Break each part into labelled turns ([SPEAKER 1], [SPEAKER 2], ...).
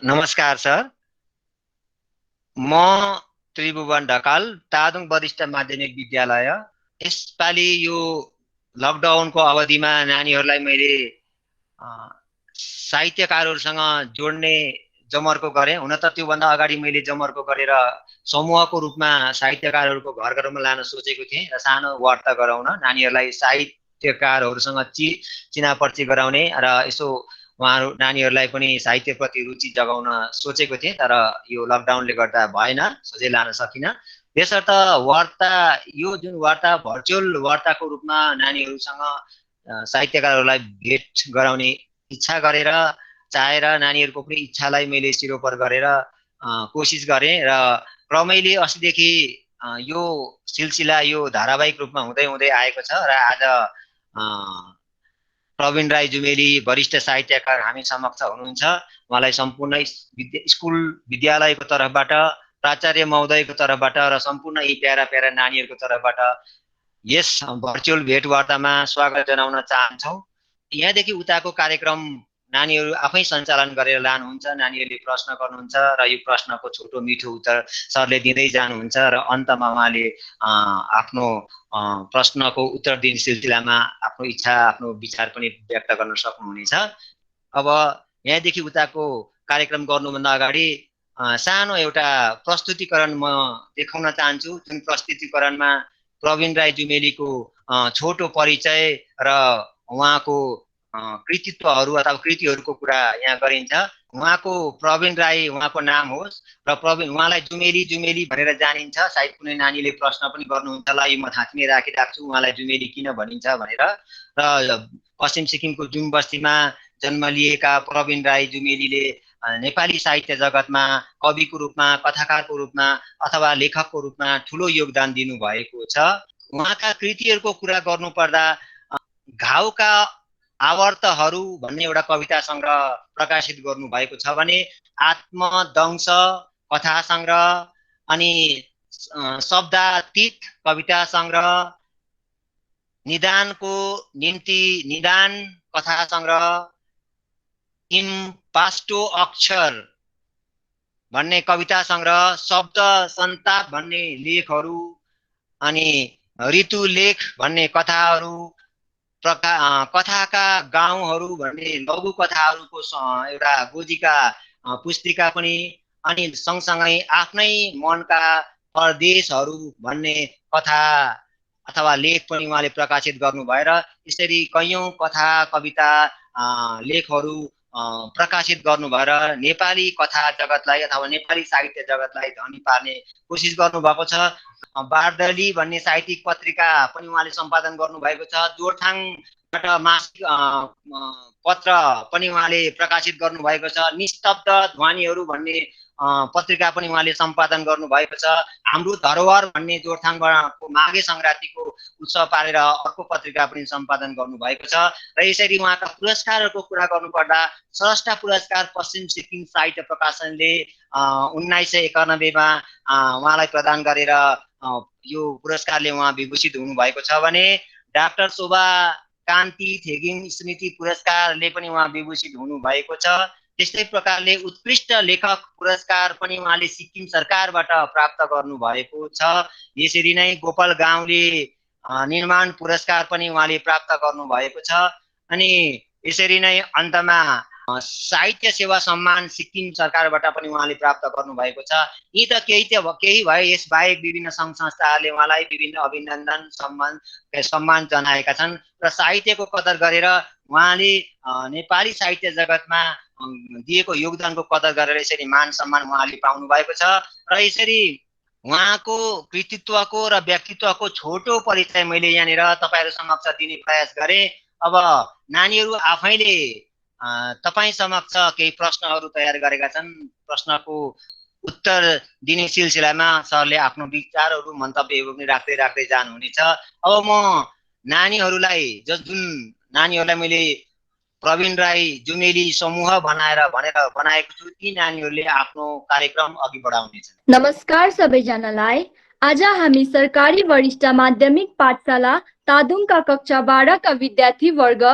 [SPEAKER 1] नमस्कार सर। म त्रिभुवन ढकाल, तादोङ वरिष्ठ माध्यमिक विद्यालय। यसपालि यो लकडाउनको अवधिमा नानीहरूलाई मैले अ, साहित्यकारहरूसँग जोड्ने जमर्को गरेँ। हुन त त्योभन्दा अगाडि मैले जमर्को गरेर समूहको रूपमा साहित्यकारहरूको घर घरमा लान सोचेको थिएँ र सानो वार्ता गराउन नानीहरूलाई साहित्यकारहरूसँग चिनापर्ची गराउने र यसो उहाँहरू नानीहरूलाई पनि साहित्यप्रति रुचि जगाउन सोचेको थिएँ। तर यो लकडाउनले गर्दा भएन, सोझै लान सकिनँ। त्यसर्थ वार्ता, यो जुन वार्ता भर्चुअल वार्ताको रूपमा नानीहरूसँग साहित्यकारहरूलाई भेट गराउने इच्छा गरेर चाहेर नानीहरूको पनि इच्छालाई मैले सिरोपर गरेर कोसिस गरेँ र क्रमैले अस्तिदेखि यो सिलसिला यो धारावाहिक रूपमा हुँदै हुँदै आएको छ र आज प्रवीण राई जुमेली वरिष्ठ साहित्यकार हामी समक्ष हुनुहुन्छ। उहाँलाई सम्पूर्ण स्कुल विद्यालयको तर्फबाट, प्राचार्य महोदयको तर्फबाट र सम्पूर्ण यी प्यारा प्यारा नानीहरूको तर्फबाट यस भर्चुअल भेटवार्तामा स्वागत जनाउन चाहन्छौँ। यहाँदेखि उताको कार्यक्रम नानीहरू आफै सञ्चालन गरेर लानुहुन्छ। नानीहरूले प्रश्न गर्नुहुन्छ र यो प्रश्नको छोटो मिठो उत्तर सरले दिँदै जानुहुन्छ र अन्तमा उहाँले आफ्नो प्रश्नको उत्तर दिने सिलसिलामा आफ्नो इच्छा, आफ्नो विचार पनि व्यक्त गर्न सक्नुहुनेछ। अब यहाँदेखि उताको कार्यक्रम गर्नुभन्दा अगाडि सानो एउटा प्रस्तुतिकरण म देखाउन चाहन्छु, जुन प्रस्तुतिकरणमा प्रवीण राई जुमेलीको छोटो परिचय र उहाँको कृतित्वहरू अथवा कृतिहरूको कुरा यहाँ गरिन्छ। उहाँको प्रवीण राई उहाँको नाम होस् र प्रवीण उहाँलाई जुमेली जुमेली भनेर जानिन्छ। सायद कुनै नानीले प्रश्न पनि गर्नुहुन्छ होला, यो म थाँच्ने राखिराख्छु उहाँलाई जुमेली किन भनिन्छ भनेर। र पश्चिम सिक्किमको जुम बस्तीमा जन्म लिएका प्रवीण राई जुमेलीले नेपाली साहित्य जगतमा कविको रूपमा, कथाकारको रूपमा अथवा लेखकको रूपमा ठुलो योगदान दिनुभएको छ। उहाँका कृतिहरूको कुरा गर्नुपर्दा घाउका आवर्तहरू भन्ने एउटा कविता सङ्ग्रह प्रकाशित गर्नुभएको छ भने आत्मदंश कथा सङ्ग्रह, अनि शब्दातीत कविता सङ्ग्रह, निदानको निम्ति निदान कथा सङ्ग्रह, इम्पास्टो अक्षर भन्ने कविता सङ्ग्रह, शब्द सन्ताप भन्ने लेखहरू, अनि ऋतुलेख भन्ने कथाहरू, कथाका गाउँहरू भन्ने लघु कथाहरूको एउटा गोजीका पुस्तिका पनि, अनि सँगसँगै आफ्नै मनका परदेशहरू भन्ने कथा अथवा लेख पनि उहाँले प्रकाशित गर्नुभएर यसरी कैयौँ कथा कविता लेखहरू प्रकाशित गर्नु भएर नेपाली कथा जगतलाई अथवा नेपाली साहित्य जगतलाई धनी पार्ने कोसिस गर्नुभएको छ। बारदली भन्ने साहित्यिक पत्रिका पनि उहाँले सम्पादन गर्नुभएको छ। जोरथाङबाट मासिक पत्र पनि उहाँले प्रकाशित गर्नुभएको छ। निस्तब्ध ध्वनिहरू भन्ने पत्रिका पनि उहाँले सम्पादन गर्नुभएको छ। हाम्रो धरोहर भन्ने जोरथाङको माघे सङ्क्रान्तिको उत्सव पारेर अर्को पत्रिका पनि सम्पादन गर्नुभएको छ। र यसरी उहाँका पुरस्कारहरूको कुरा गर्नुपर्दा स्रष्टा पुरस्कार पश्चिम सिक्किम साहित्य प्रकाशनले 1991मा उहाँलाई प्रदान गरेर यो पुरस्कारले उहाँ विभूषित हुनुभएको छ भने डाक्टर शोभा कान्ति थेगिङ स्मृति पुरस्कारले पनि उहाँ विभूषित हुनुभएको छ। त्यस्तै प्रकारले उत्कृष्ट लेखक पुरस्कार पनि उहाँले सिक्किम सरकारबाट प्राप्त गर्नुभएको छ। यसरी नै गोपाल गाउँले निर्माण पुरस्कार पनि उहाँले प्राप्त गर्नुभएको छ। अनि यसरी नै अन्तमा साहित्य सेवा सम्मान सिक्किम सरकारबाट पनि उहाँले प्राप्त गर्नुभएको छ। यी त केही भए, यसबाहेक विभिन्न सङ्घ संस्थाहरूले उहाँलाई विभिन्न अभिनन्दन सम्मान जनाएका छन् र साहित्यको कदर गरेर उहाँले नेपाली साहित्य जगतमा दिएको योगदानको कदर गरेर यसरी मान सम्मान उहाँले पाउनु भएको छ। र यसरी उहाँको कृतित्वको र व्यक्तित्वको छोटो परिचय मैले यहाँनिर तपाईँहरू समक्ष दिने प्रयास गरेँ। अब नानीहरू आफैले तपाईँ समक्ष केही प्रश्नहरू तयार गरेका छन्। प्रश्नको उत्तर दिने सिलसिलामा सरले आफ्नो विचारहरू मन्तव्यहरू पनि राख्दै राख्दै जानुहुनेछ। अब म नानीहरूलाई जुन नानीहरूलाई मैले प्रवीण राई जुमेली समूह बनाएको छु, ती नानीहरूले आफ्नो कार्यक्रम अघि बढाउनेछन्।
[SPEAKER 2] नमस्कार सबैजनालाई। आज हामी सरकारी वरिष्ठ माध्यमिक पाठशाला तादुङका कक्षा 12 का विद्यार्थी वर्ग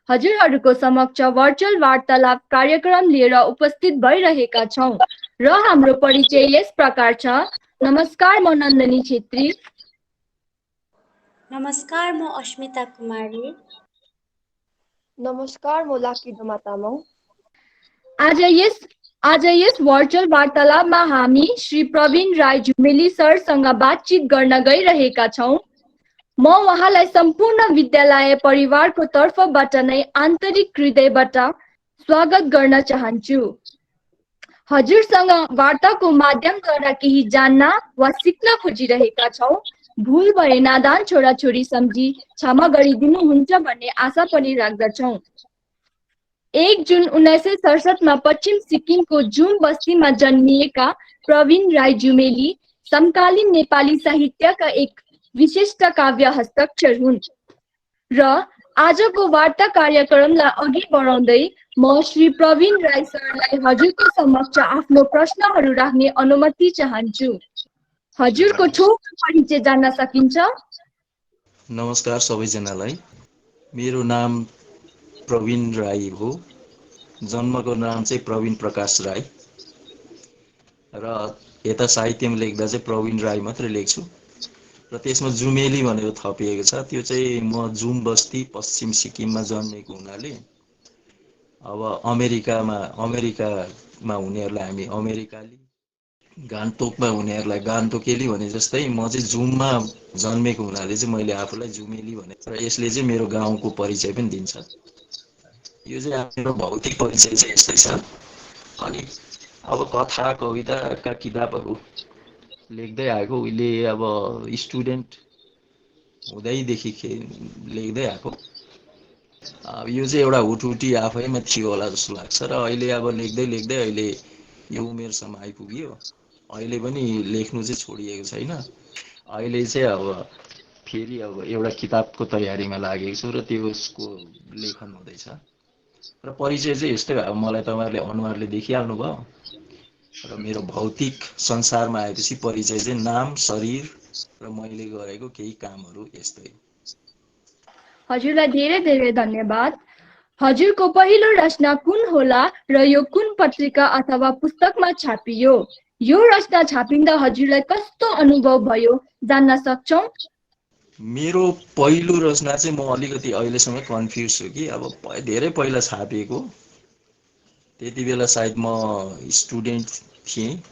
[SPEAKER 2] हजुरहरूको समक्ष भर्चुअल वार्तालाप कार्यक्रम लिएर उपस्थित भइरहेका छौँ र हाम्रो परिचय यस प्रकार छ। नमस्कार, म नन्दनी छेत्री।
[SPEAKER 3] नमस्कार, म अस्मिता कुमारी।
[SPEAKER 4] नमस्कार, म लाकी डोमा तामाङ।
[SPEAKER 2] आज यस भर्चुअल वार्तालापमा हामी श्री प्रवीण राई झुमेली सरसँग बातचित गर्न गइरहेका छौँ। म उहाँलाई सम्पूर्ण विद्यालय परिवारको तर्फबाट नै आन्तरिक हृदयबाट स्वागत गर्न चाहन्छु। हजुरसँग वार्ताको माध्यमद्वारा केही जान्न वा सिक्न खोजिरहेका छौँ। भुल भए नादान छोराछोरी सम्झी क्षमा गरिदिनुहुन्छ भन्ने आशा पनि राख्दछौँ। 1 जुन 1967 पश्चिम सिक्किमको जुम बस्तीमा जन्मिएका प्रवीण राई जुमेली समकालीन नेपाली साहित्यका एक विशिष्ट काव्य हस्ताक्षर हुन् र आजको वार्ता कार्यक्रमलाई अघि बढाउँदै म श्री प्रवीण राई सरलाई हजुरको समक्ष आफ्नो प्रश्नहरू राख्ने अनुमति चाहन्छु। हजुरको छोटो परिचय जान्न सकिन्छ?
[SPEAKER 5] नमस्कार सबैजनालाई। मेरो नाम प्रवीण राई हो। जन्मको नाम चाहिँ प्रवीण प्रकाश राई र यता साहित्यमा लेख्दा चाहिँ प्रवीण राई मात्रै लेख्छु र त्यसमा जुमेली भनेर थपिएको छ। त्यो चाहिँ म जुम बस्ती पश्चिम सिक्किममा जन्मेको हुनाले अब अमेरिकामा हुनेहरूलाई हामी अमेरिकाली, गान्तोकमा हुनेहरूलाई गान्तोकेली भने जस्तै म चाहिँ जुममा जन्मेको हुनाले चाहिँ मैले आफूलाई जुमेली भने र यसले चाहिँ मेरो गाउँको परिचय पनि दिन्छ। यो चाहिँ मेरो भौतिक परिचय चाहिँ यस्तै छ। अनि अब कथा कविताका किताबहरू लेख्दै आएको, उहिले अब स्टुडेन्ट हुँदैदेखि लेख्दै आएको। यो चाहिँ एउटा हुटहुटी आफैमा थियो होला जस्तो लाग्छ र अहिले अब लेख्दै लेख्दै अहिले यो उमेरसम्म आइपुग्यो। अहिले पनि लेख्नु चाहिँ छोडिएको छैन। अहिले चाहिँ अब फेरि अब एउटा किताबको तयारीमा लागेको छु र त्यसको लेखन हुँदैछ र परिचय चाहिँ यस्तै हो। मलाई तपाईँहरूले अनुहारले देखिहाल्नु भयो र मेरो भौतिक संसारमा आएपछि परिचय चाहिँ नाम, शरीर र मैले गरेको केही कामहरू यस्तै।
[SPEAKER 2] हजुरलाई धेरै धेरै धन्यवाद। हजुरको पहिलो रचना कुन होला र यो कुन पत्रिका अथवा पुस्तकमा छापियो? यो रचना छापिँदा हजुरलाई कस्तो अनुभव भयो जान्न सक्छौँ?
[SPEAKER 5] मेरो पहिलो रचना चाहिँ म अलिकति अहिलेसम्म कन्फ्युज छु कि अब धेरै पहिला छापिएको। त्यति बेला सायद म स्टुडेन्ट थिएँ।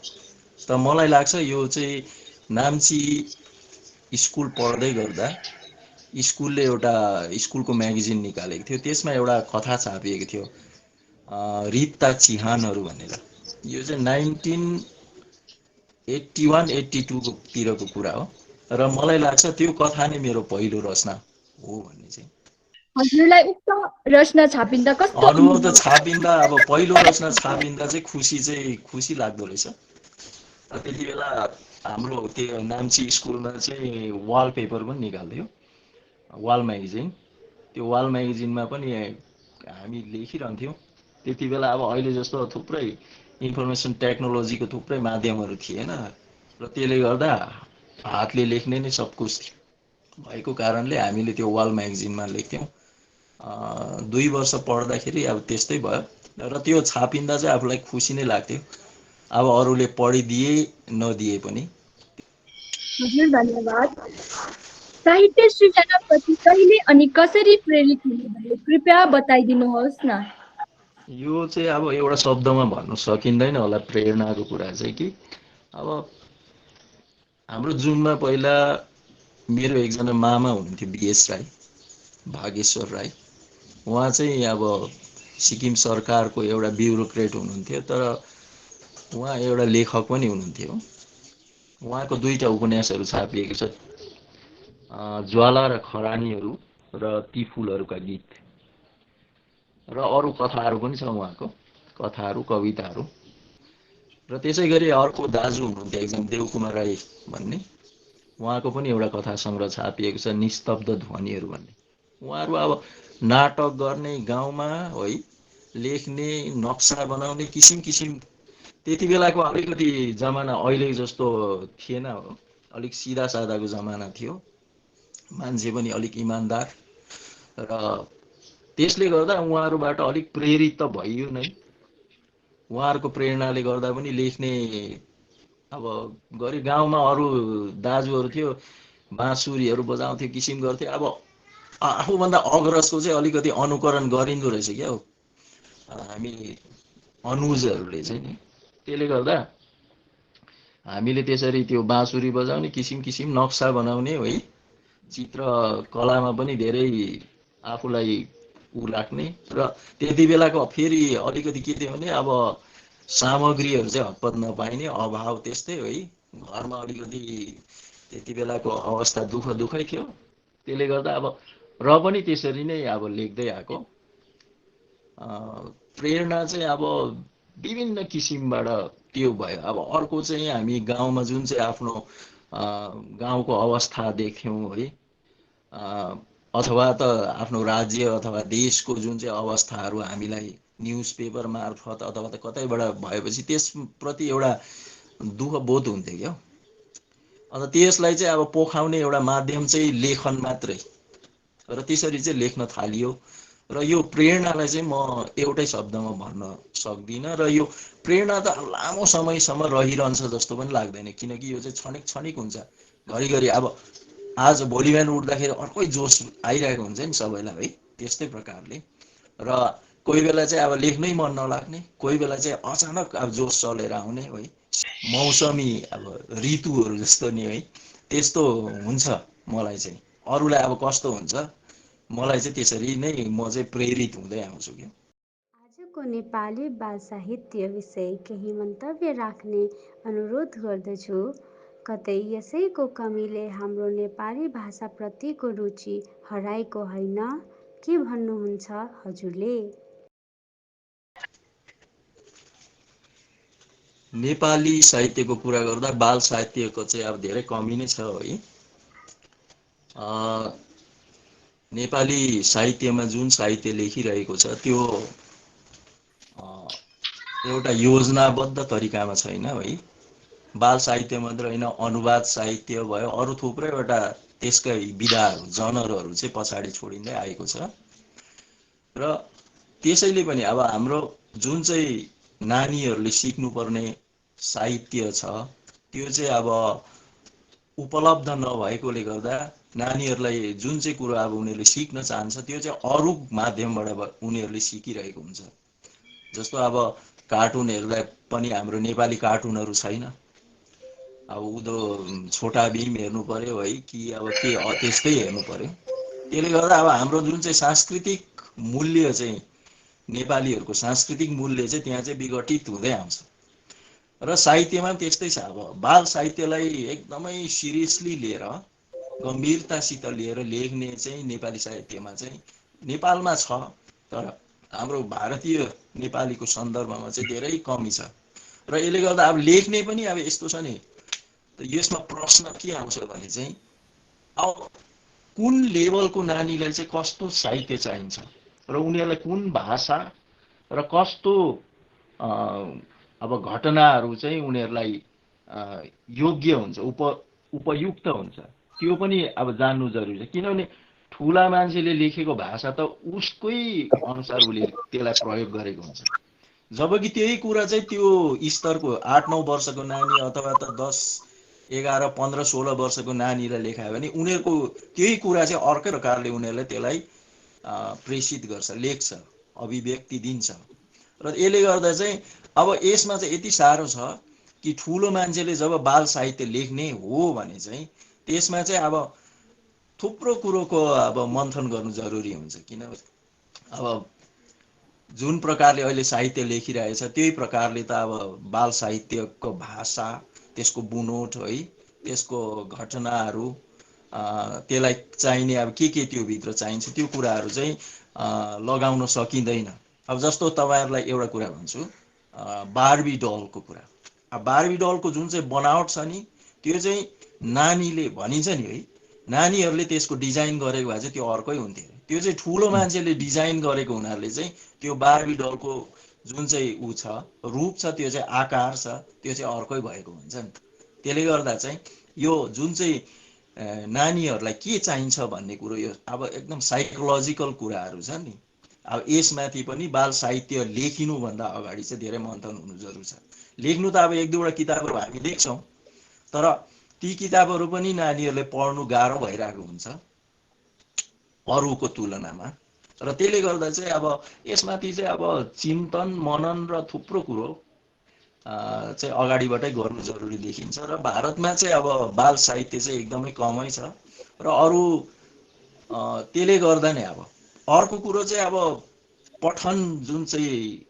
[SPEAKER 5] त मलाई लाग्छ यो चाहिँ नाम्ची स्कुल पढ्दै गर्दा स्कुलले एउटा स्कुलको म्यागजिन निकालेको थियो। त्यसमा एउटा कथा छापिएको थियो, रित्ता चिहानहरू भनेर। यो चाहिँ 1981-82 तिरको कुरा हो र मलाई लाग्छ त्यो कथा नै मेरो पहिलो रचना हो भन्ने चाहिँ।
[SPEAKER 2] हजुरलाई उक्त रचना छापिँदा कस्तो
[SPEAKER 5] अनुभव त छापिँदा अब पहिलो रचना छापिँदा चाहिँ खुसी लाग्दो रहेछ। त्यति बेला हाम्रो त्यो नाम्ची स्कुलमा चाहिँ वालपेपर पनि निकाल्थ्यो, वाल म्यागजिन। त्यो वाल म्यागजिनमा पनि हामी लेखिरहन्थ्यौँ। त्यति बेला अब अहिले जस्तो थुप्रै इन्फर्मेसन टेक्नोलोजीको थुप्रै माध्यमहरू थिएन र त्यसले गर्दा हातले लेख्ने नै सब कुछ भएको कारणले हामीले त्यो वाल म्यागजिनमा लेख्थ्यौँ। 2 वर्ष पढ्दाखेरि अब त्यस्तै भयो र त्यो छापिँदा चाहिँ आफूलाई खुसी नै लाग्थ्यो, अब अरूले पढिदिए नदिए पनि।
[SPEAKER 2] हजुर धन्यवाद। साहित्य सृजनाप्रति कहिले अनि कसरी प्रेरित हुनुभयो कृपया बताइदिनुहोस् न।
[SPEAKER 5] यो चाहिँ अब एउटा शब्दमा भन्नु सकिँदैन होला प्रेरणाको कुरा चाहिँ कि अब हाम्रो जुममा पहिला मेरो एकजना मामा हुनुहुन्थ्यो, बिएस राई, भागेश्वर राई। उहाँ चाहिँ अब सिक्किम सरकारको एउटा ब्युरोक्रेट हुनुहुन्थ्यो, तर उहाँ एउटा लेखक पनि हुनुहुन्थ्यो। उहाँको 2टा उपन्यासहरू छापिएको छ, ज्वाला र खरानीहरू र ती फुलहरूका गीत, र अरू कथाहरू पनि छ उहाँको, कथाहरू कविताहरू। र त्यसै गरी अर्को दाजु हुनुहुन्थ्यो एकजना देवकुमार राई भन्ने, उहाँको पनि एउटा कथा सङ्ग्रह छापिएको छ, निस्तब्ध ध्वनिहरू भन्ने। उहाँहरू अब नाटक गर्ने, गाउँमा है लेख्ने, नक्सा बनाउने, किसिम किसिम। त्यति बेलाको अलिकति जमाना अहिले जस्तो थिएन, अलिक सिधा सादाको जमाना थियो। मान्छे पनि अलिक इमान्दार र त्यसले गर्दा उहाँहरूबाट अलिक प्रेरित त भइयो नै। उहाँहरूको प्रेरणाले गर्दा पनि लेख्ने अब गरी गाउँमा अरू दाजुहरू थियो, बाँसुरीहरू बजाउँथ्यो, किसिम गर्थ्यो। अब आफूभन्दा अग्रजको चाहिँ अलिकति अनुकरण गरिँदो रहेछ क्या हो हामी अनुजहरूले चाहिँ नि। त्यसले गर्दा हामीले त्यसरी त्यो बाँसुरी बजाउने, किसिम किसिम नक्सा बनाउने है, चित्रकलामा पनि धेरै आफूलाई ऊ लाग्ने। र त्यति बेलाको फेरि अलिकति के थियो भने अब सामग्रीहरू चाहिँ हतपत नपाइने अभाव त्यस्तै है, घरमा अलिकति त्यति बेलाको अवस्था दुःखै थियो। त्यसले गर्दा अब र पनि त्यसरी नै अब लेख्दै आएको। प्रेरणा चाहिँ अब विभिन्न किसिमबाट त्यो भयो। अब अर्को चाहिँ हामी गाउँमा जुन चाहिँ आफ्नो गाउँको अवस्था देख्यौँ है, अथवा त आफ्नो राज्य अथवा देशको जुन चाहिँ अवस्थाहरू हामीलाई न्युज पेपर मार्फत अथवा त कतैबाट भएपछि त्यसप्रति एउटा दुःख बोध हुन्थ्यो क्या। अन्त त्यसलाई चाहिँ अब पोखाउने एउटा माध्यम चाहिँ लेखन मात्रै, र त्यसरी चाहिँ लेख्न थालियो। र यो प्रेरणालाई चाहिँ म एउटै शब्दमा भन्न सक्दिनँ। र यो प्रेरणा त लामो समयसम्म रहिरहन्छ जस्तो पनि लाग्दैन, किनकि यो चाहिँ क्षणिक हुन्छ। घरिघरि अब आज भोलि बिहान उठ्दाखेरि अर्कै जोस आइरहेको हुन्छ नि सबैलाई है, त्यस्तै प्रकारले। र कोही बेला चाहिँ अब लेख्नै मन नलाग्ने, कोही बेला चाहिँ अचानक अब जोस चलेर आउने है, मौसमी अब ऋतुहरू जस्तो नि है, त्यस्तो हुन्छ मलाई चाहिँ। अरूलाई अब कस्तो हुन्छ, मलाई चाहिँ त्यसरी नै म चाहिँ प्रेरित हुँदै आउँछु क्या।
[SPEAKER 3] आजको नेपाली बाल साहित्य विषय केही मन्तव्य राख्ने अनुरोध गर्दछु। कतै यसैको कमीले हाम्रो नेपाली भाषाप्रतिको रुचि हराएको होइन? के भन्नुहुन्छ हजुरले?
[SPEAKER 5] नेपाली साहित्यको कुरा गर्दा बाल साहित्यको चाहिँ अब धेरै कमी नै छ है। नेपाली साहित्यमा जुन साहित्य लेखिरहेको छ त्यो एउटा योजनाबद्ध तरिकामा छैन है। बाल साहित्य मात्र होइन, अनुवाद साहित्य भयो, अरू थुप्रैवटा त्यसकै विधाहरू जनरहरू चाहिँ पछाडि छोडिँदै आएको छ। र त्यसैले पनि अब हाम्रो जुन चाहिँ नानीहरूले सिक्नुपर्ने साहित्य छ त्यो चाहिँ अब उपलब्ध नभएकोले गर्दा नानीहरूलाई जुन चाहिँ कुरो अब उनीहरूले सिक्न चाहन्छ त्यो चाहिँ अरू माध्यमबाट उनीहरूले सिकिरहेको हुन्छ। जस्तो अब कार्टुनहरूलाई पनि हाम्रो नेपाली कार्टुनहरू छैन। अब उदो छोटा भीम हेर्नु पर्यो है कि अब के त्यस्तै हेर्नु पर्यो। त्यसले गर्दा अब हाम्रो जुन चाहिँ सांस्कृतिक मूल्य चाहिँ नेपालीहरूको सांस्कृतिक मूल्य चाहिँ त्यहाँ चाहिँ विघटित हुँदै आउँछ। र साहित्यमा पनि त्यस्तै छ। अब बाल साहित्यलाई एकदमै सिरियसली लिएर गम्भीरतासित लिएर लेख्ने चाहिँ नेपाली साहित्यमा चाहिँ नेपालमा छ, तर हाम्रो भारतीय नेपालीको सन्दर्भमा चाहिँ धेरै कमी छ। र यसले गर्दा अब लेख्ने पनि अब यस्तो छ नि, यसमा प्रश्न के आउँछ भने चाहिँ अब कुन लेभलको नानीलाई चाहिँ कस्तो साहित्य चाहिन्छ र उनीहरूलाई कुन भाषा र कस्तो अब घटनाहरू चाहिँ उनीहरूलाई योग्य हुन्छ, उपयुक्त हुन्छ, त्यो पनि अब जान्नु जरुरी छ। किनभने ठुला मान्छेले लेखेको भाषा त उसकै अनुसार उसले त्यसलाई प्रयोग गरेको हुन्छ, जबकि त्यही कुरा चाहिँ त्यो स्तरको 8-9 वर्षको नानी अथवा त 10, 11, 15, 16 वर्षको नानीलाई लेखायो भने उनीहरूको त्यही कुरा चाहिँ अर्कै प्रकारले उनीहरूलाई त्यसलाई प्रेषित गर्छ, लेख्छ, अभिव्यक्ति दिन्छ। र यसले गर्दा चाहिँ अब यसमा चाहिँ यति साह्रो छ कि ठुलो मान्छेले जब बाल साहित्य लेख्ने हो भने चाहिँ त्यसमा चाहिँ अब थुप्रो कुरोको अब मन्थन गर्नु जरुरी हुन्छ। किनभने अब जुन प्रकारले अहिले साहित्य लेखिरहेछ त्यही प्रकारले त अब बाल साहित्यको भाषा, त्यसको बुनोट है, त्यसको घटनाहरू, त्यसलाई चाहिने अब के त्यो भित्र चाहिन्छ त्यो कुराहरू चाहिँ लगाउन सकिँदैन। अब जस्तो तपाईहरुलाई एउटा कुरा भन्छु, बार्बी डलको कुरा। अब बार्बी डलको जुन चाहिँ बनावट छ नि त्यो चाहिँ नानीले भनिन्छ नि है, नानीहरूले त्यसको डिजाइन गरेको भए चाहिँ त्यो अर्कै हुन्थ्यो। त्यो चाहिँ ठुलो मान्छेले डिजाइन गरेको हुनाले चाहिँ त्यो बार्बी डलको जुन चाहिँ ऊ छ, रूप छ, त्यो चाहिँ आकार छ, त्यो चाहिँ अर्कै भएको हुन्छ नि। त्यसले गर्दा चाहिँ यो जुन चाहिँ नानीहरूलाई के चाहिन्छ भन्ने कुरो यो अब एकदम साइकोलोजिकल कुराहरू छ नि, अब यसमाथि पनि बाल साहित्य लेखिनुभन्दा अगाडि चाहिँ धेरै मन्थन हुनु जरुरी छ। लेख्नु त अब एक दुईवटा किताबहरू हामी लेख्छौँ, तर ती किताबहरू पनि नानीहरूले पढ्नु गाह्रो भइरहेको हुन्छ अरूको तुलनामा। र त्यसले गर्दा चाहिँ अब यसमाथि चाहिँ अब चिन्तन मनन र थुप्रो कुरो चाहिँ अगाडिबाटै गर्नु जरुरी देखिन्छ। र भारतमा चाहिँ अब बाल साहित्य चाहिँ एकदमै कमै छ र अरू त्यसले गर्दा नै अब अर्को कुरो चाहिँ अब पठन जुन चाहिँ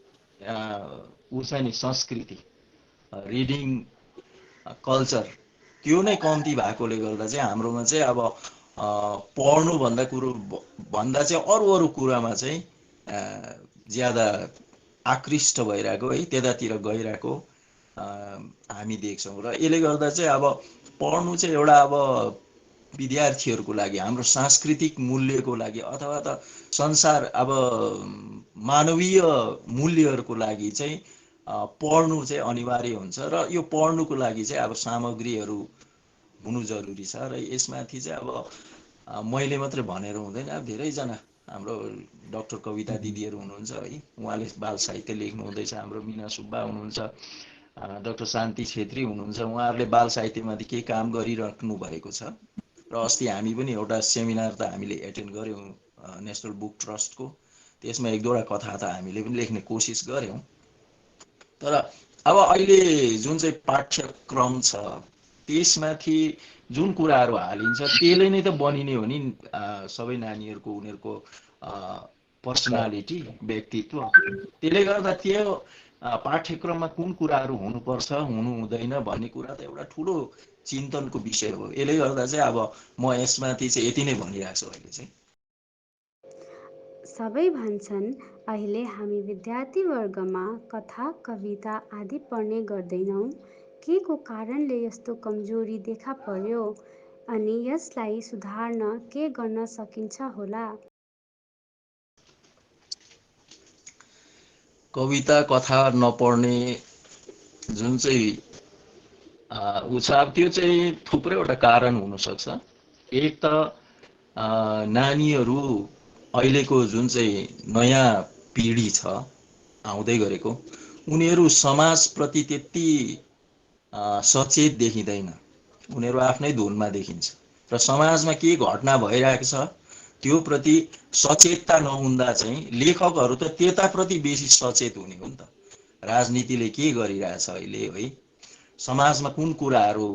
[SPEAKER 5] ऊ नि संस्कृति रिडिङ कल्चर त्यो नै कम्ती भएकोले गर्दा चाहिँ हाम्रोमा चाहिँ अब पढ्नु भन्दा चाहिँ अरू कुरामा चाहिँ ज्यादा आकृष्ट भइरहेको है, त्यतातिर गइरहेको हामी देख्छौँ। र यसले गर्दा चाहिँ अब पढ्नु चाहिँ एउटा अब विद्यार्थीहरूको लागि हाम्रो सांस्कृतिक मूल्यको लागि अथवा त संसार अब मानवीय मूल्यहरूको लागि चाहिँ पढ्नु चाहिँ अनिवार्य हुन्छ। र यो पढ्नुको लागि चाहिँ अब सामग्रीहरू हुनु जरुरी छ। र यसमाथि चाहिँ अब मैले मात्रै भनेर हुँदैन, अब धेरैजना हाम्रो डाक्टर कविता दिदीहरू हुनुहुन्छ है, उहाँले बाल साहित्य लेख्नु हुँदैछ। हाम्रो मिना सुब्बा हुनुहुन्छ, डाक्टर शान्ति छेत्री हुनुहुन्छ, उहाँहरूले बाल साहित्यमाथि केही काम गरिराख्नु भएको छ। र अस्ति हामी पनि एउटा सेमिनार त हामीले एटेन्ड गऱ्यौँ नेसनल बुक ट्रस्टको, त्यसमा एक दुईवटा कथा त हामीले पनि लेख्ने कोसिस गऱ्यौँ। तर अब अहिले जुन चाहिँ पाठ्यक्रम छ त्यसमाथि जुन कुराहरू हालिन्छ त्यसले नै त बनिने हो नि सबै नानीहरूको उनीहरूको पर्सनालिटी व्यक्तित्व। त्यसले गर्दा त्यो पाठ्यक्रममा कुन कुराहरू हुनुपर्छ हुनु हुँदैन भन्ने कुरा त एउटा ठुलो चिन्तनको विषय हो। यसले गर्दा चाहिँ अब म यसमाथि चाहिँ यति नै भनिरहेको छु अहिले चाहिँ।
[SPEAKER 3] सबै भन्छन् अहिले हामी विद्यार्थीवर्गमा कथा कविता आदि पढ्ने गर्दैनौँ। के को कारणले यस्तो कमजोरी देखा पर्यो अनि यसलाई सुधार्न के गर्न सकिन्छ होला?
[SPEAKER 5] कविता कथा नपढ्ने जुन चाहिँ त्यो चाहिँ थुप्रैवटा कारण हुनसक्छ। एक त नानीहरू अहिलेको जुन चाहिँ नयाँ पिढी छ आउँदै गरेको, उनीहरू समाजप्रति त्यति सचेत देखिँदैन, उनीहरू आफ्नै धुनमा देखिन्छ। र समाजमा के घटना भइरहेको छ त्यो प्रति सचेतता नहुँदा चाहिँ लेखकहरू त त्यताप्रति बेसी सचेत हुने हो नि त। राजनीतिले के गरिरहेछ अहिले है, समाजमा कुन कुराहरू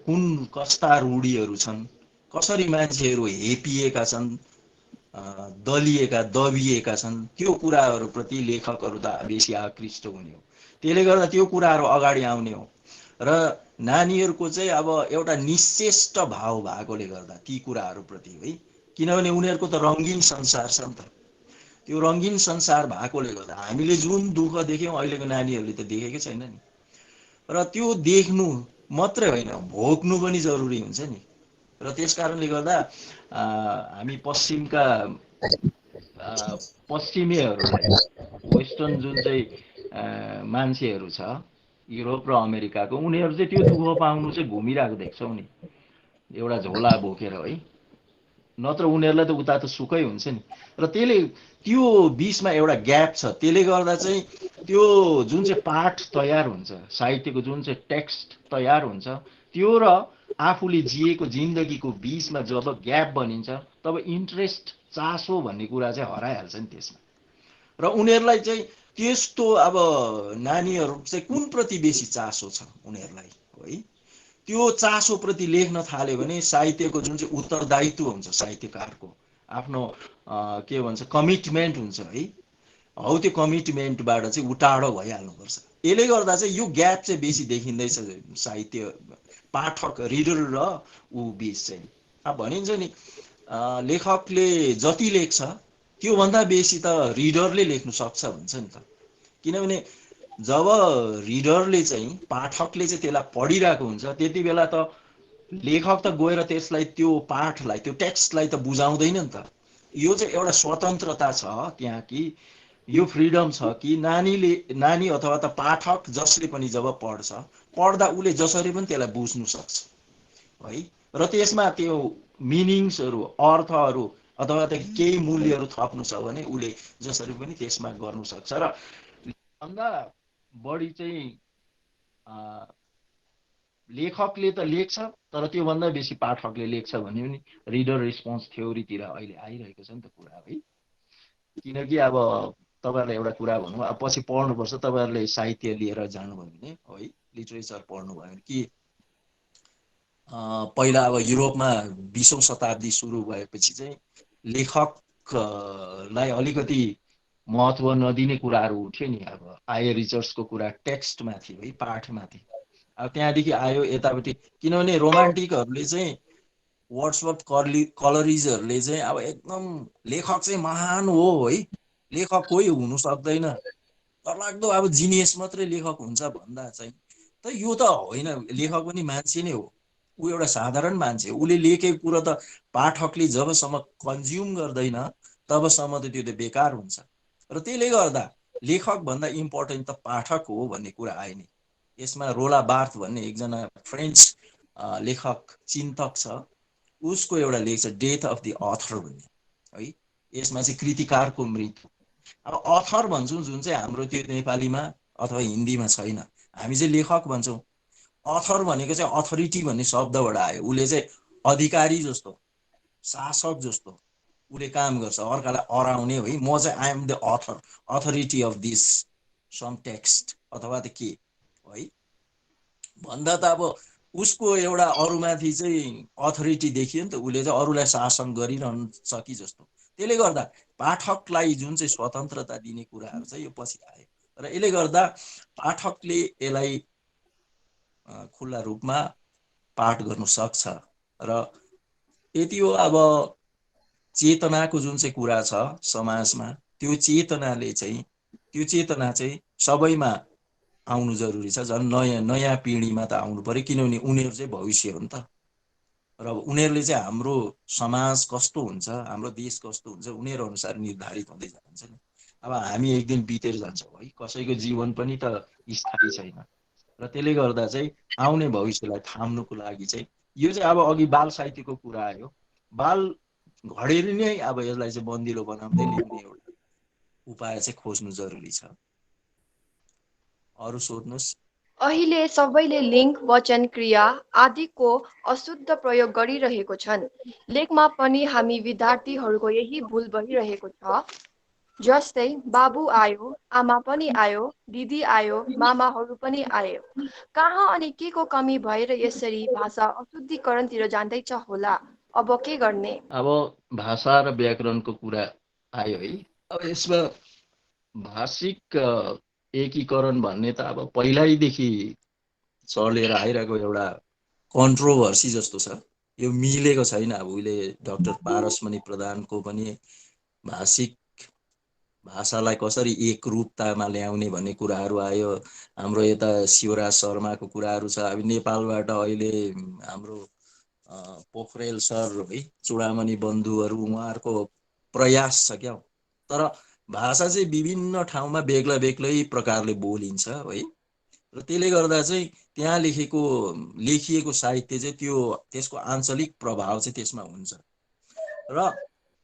[SPEAKER 5] कुन कस्ता रूढीहरू छन्, कसरी मान्छेहरू हेपिएका छन्, दलिएका दबिएका छन्, त्यो कुराहरूप्रति लेखकहरू त बेसी आकृष्ट हुने हो। त्यसले गर्दा त्यो कुराहरू अगाडि आउने हो। र नानीहरूको चाहिँ अब एउटा निश्चेष्ट भाव भएकोले गर्दा ती कुराहरूप्रति है, किनभने उनीहरूको त रङ्गीन संसार छ नि त। त्यो रङ्गीन संसार भएकोले गर्दा हामीले जुन दुःख देख्यौँ अहिलेको नानीहरूले त देखेकै छैन नि। र त्यो देख्नु मात्रै होइन, भोग्नु पनि जरुरी हुन्छ नि। र त्यस कारणले गर्दा हामी पश्चिमीहरूलाई वेस्टर्न जुन चाहिँ मान्छेहरू छ युरोप र अमेरिकाको, उनीहरू चाहिँ त्यो दुःख पाउनु चाहिँ घुमिरहेको देख्छौँ नि एउटा झोला बोकेर है, नत्र उनीहरूलाई त उता त सुखै हुन्छ नि। र त्यसले त्यो बिचमा एउटा ग्याप छ। त्यसले गर्दा चाहिँ त्यो जुन चाहिँ पाठ तयार हुन्छ, साहित्यको जुन चाहिँ टेक्स्ट तयार हुन्छ, त्यो र आफूले जिएको जिन्दगीको बिचमा जब ग्याप बनिन्छ तब इन्ट्रेस्ट चासो भन्ने कुरा चाहिँ हराइहाल्छ नि त्यसमा। र उनीहरूलाई चाहिँ त्यस्तो अब नानीहरू चाहिँ कुन प्रति बेसी चासो छ उनीहरूलाई है, त्यो चासो प्रति लेख्न थाल्यो भने साहित्यको जुन चाहिँ उत्तरदायित्व हुन्छ साहित्यकारको, आफ्नो के भन्छ कमिटमेन्ट हुन्छ है, हौ त्यो कमिटमेन्टबाट चाहिँ उटाडो भइहाल्नुपर्छ। यसले गर्दा चाहिँ यो ग्याप चाहिँ बेसी देखिँदैछ साहित्य पाठक रिडर र ऊ बिच चाहिँ। अब भनिन्छ नि लेखकले जति लेख्छ त्योभन्दा बेसी त रिडरले लेख्नु सक्छ भन्छ नि त। किनभने जब रिडरले चाहिँ पाठकले चाहिँ त्यसलाई पढिरहेको हुन्छ त्यति बेला त लेखक त गएर त्यसलाई त्यो पाठलाई त्यो टेक्स्टलाई त बुझाउँदैन नि त। यो चाहिँ एउटा स्वतन्त्रता छ त्यहाँ कि यो फ्रिडम छ कि नानी अथवा त पाठक जसले पनि जब पढ्दा उसले जसरी पनि त्यसलाई बुझ्नु सक्छ है। र त्यसमा त्यो मिनिङ्सहरू अर्थहरू अथवा त केही मूल्यहरू थप्नु छ भने उसले जसरी पनि त्यसमा गर्नु सक्छ। र भन्दा बढी चाहिँ लेखकले त लेख्छ, तर त्योभन्दा बेसी पाठकले लेख्छ भन्ने पनि रिडर रिस्पोन्स थ्योरीतिर अहिले आइरहेको छ नि त कुरा है। किनकि अब तपाईँहरूलाई एउटा कुरा भनौँ, अब पछि पढ्नुपर्छ, तपाईँहरूले साहित्य लिएर जानुभयो भने है, लिटरेचर पढ्नुभयो भने कि पहिला अब युरोपमा 20औं शताब्दी सुरु भएपछि चाहिँ लेखकलाई अलिकति महत्त्व नदिने कुराहरू उठ्यो नि। अब आयो रिचर्ड्सको कुरा टेक्स्टमाथि है, पाठमाथि। अब त्यहाँदेखि आयो यतापट्टि, किनभने रोमान्टिकहरूले चाहिँ वर्ड्सवर्थ कलरिजहरूले चाहिँ अब एकदम लेखक चाहिँ महान हो है, लेखक कोही हुनु सक्दैन, डरलाग्दो अब जिनियस मात्रै लेखक हुन्छ भन्दा चाहिँ त यो त होइन, लेखक पनि मान्छे नै हो, ऊ एउटा साधारण मान्छे। उसले लेखेको कुरो त पाठकले जबसम्म कन्ज्युम गर्दैन तबसम्म त त्यो त बेकार हुन्छ। र त्यसले गर्दा लेखक भन्दा इम्पोर्टेन्ट त पाठक हो भन्ने कुरा आयो नि। यसमा रोला बार्थ भन्ने एकजना फ्रेन्च लेखक चिन्तक छ, उसको एउटा लेख छ डेथ अफ द अथर भन्ने है। यसमा चाहिँ कृतिकारको मृत्यु। अब अथर भन्छौँ जुन चाहिँ हाम्रो त्यो नेपालीमा अथवा हिन्दीमा छैन, हामी चाहिँ लेखक भन्छौँ। अथर भनेको चाहिँ अथोरिटी भन्ने शब्दबाट आयो। उसले चाहिँ अधिकारी जस्तो, शासक जस्तो उसले काम गर्छ, अर्कालाई अराउने है। म चाहिँ I am the author, authority of this some text अथवा त के है भन्दा त अब उसको एउटा अरूमाथि चाहिँ अथोरिटी देखियो नि त, उसले चाहिँ अरूलाई शासन गरिरहन्छ कि जस्तो। त्यसले गर्दा पाठकलाई जुन चाहिँ स्वतन्त्रता दिने कुराहरू चाहिँ यो पछि आयो। र यसले गर्दा पाठकले यसलाई खुल्ला रूपमा पाठ गर्नु सक्छ। र यति हो। अब चेतनाको जुन चाहिँ कुरा छ समाजमा, त्यो चेतना चाहिँ सबैमा आउनु जरुरी छ। झन् नयाँ पिँढीमा त आउनु पर्यो, किनभने उनीहरू चाहिँ भविष्य हो नि त। र उनीहरूले चाहिँ हाम्रो समाज कस्तो हुन्छ, हाम्रो देश कस्तो हुन्छ, उनीहरू अनुसार निर्धारित हुँदै जान्छ नि। अब हामी एक दिन बितेर जान्छौँ है, कसैको जीवन पनि त स्थायी छैन। र त्यसले गर्दा चाहिँ आउने भविष्यलाई थाम्नुको लागि चाहिँ यो चाहिँ अब अघि बाल साहित्यको कुरा आयो, बाल घडेरी नै अब यसलाई चाहिँ बन्दिलो बनाउँदै ल्याउने एउटा उपाय चाहिँ खोज्नु जरुरी छ। अरू सोध्नुहोस्।
[SPEAKER 4] अहिले सबैले लिङ्ग, वचन, क्रिया आदिको अशुद्ध प्रयोग गरिरहेको छन्। लेखमा पनि हामी विद्यार्थीहरूको यही भुल भइरहेको छ। जस्तै बाबु आयो, आमा पनि आयो, दिदी आयो, मामाहरू पनि आयो। कहाँ अनि के को कमी भएर यसरी भाषा अशुद्धिकरणतिर जाँदैछ होला? अब के गर्ने?
[SPEAKER 5] अब भाषा र व्याकरणको कुरा आयो है। अब यसमा भाषिक एकीकरण भन्ने त अब पहिल्यैदेखि चलेर आइरहेको एउटा कन्ट्रोभर्सी जस्तो छ। यो मिलेको छैन। अब उहिले डाक्टर पारसमणि प्रधानको पनि भाषिक भाषालाई कसरी एक रूपतामा ल्याउने भन्ने कुराहरू आयो। हाम्रो यता शिवराज शर्माको कुराहरू छ। अब नेपालबाट अहिले हाम्रो पोखरेल सर है, चुडामणि बन्धुहरू, उहाँहरूको प्रयास छ क्या। तर भाषा चाहिँ विभिन्न ठाउँमा बेग्ला बेग्लै प्रकारले बोलिन्छ है। र त्यसले गर्दा चाहिँ त्यहाँ लेखिएको साहित्य चाहिँ त्यसको आञ्चलिक प्रभाव चाहिँ त्यसमा हुन्छ। र